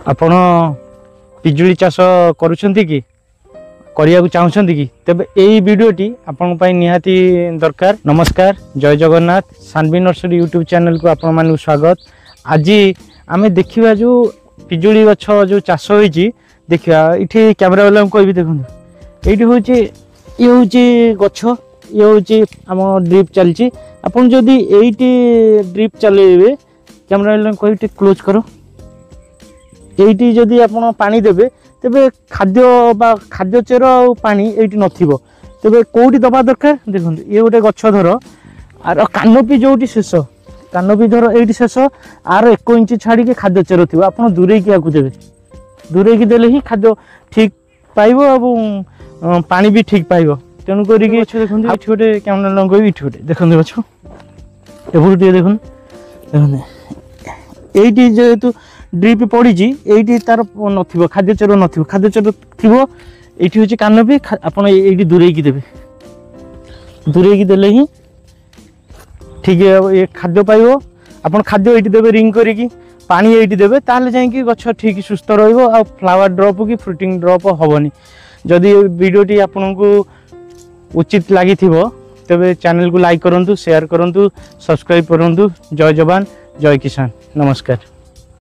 आपण पिजुली चाष करुछंती कि करिया चाहूँगी कि तेबे यही वीडियोटी आपण पाई निहाती दरकार। नमस्कार, जय Jagannath. Sanvi nursery YouTube channel को आपण मानू स्वागत। आज आमे देखिबा जो पिजुली गछ जो चाष होईची देखिया इठी कैमरा वाला को भी देखंतु एठी होची ये होची गछ ये होची हम ड्रिप चलची। आपण जदी एठी ड्रिप चलेबे कैमरा वाला को इठी क्लोज करो। एठी जदी आपण पानी देबे तेबे खाद्य बा खाद्य चेर और पानी एठी नथिबो तेबे कोठी दबा दरकार। देखंतु ये गोटे गछ धर आर कानोपी जोटी शेष कानोपी धर एठी शेष आर 1 इंच छाड़ी के खाद्य चेर थिबो आपण दूरे की आकु देबे। दूरे की देले ही खाद्य ठीक पाइबो और पानी भी ठीक पाइबो। तेनु करी कि देखंतु एठी गोटे कैमरा लंगो एठी गोटे देखंतु गछ एबुल दिए देखन देखंतु एठी जेतु ड्रिप पड़ी ये तार नथिबो खाद्य चेर नथिबो खाद्य चेर थिबो एठी होची कानोपी आपण एठी दूरे की देबे। दूरे की देले ही ठीक ये खाद्य पाइबो। आपण खाद्य एठी देबे रिंग करी कि पानी एठी देबे ताले जाई कि गछ ठीक सुस्थ रहइबो आ फ्लावर ड्रॉप की फ्रूटिंग ड्रॉप होबनी। जदि वीडियोटी आपनको उचित लागि थिबो तबे चैनल को लाइक करंतु, शेयर करंतु, सब्सक्राइब करंतु। जय जवान जय किसान। नमस्कार।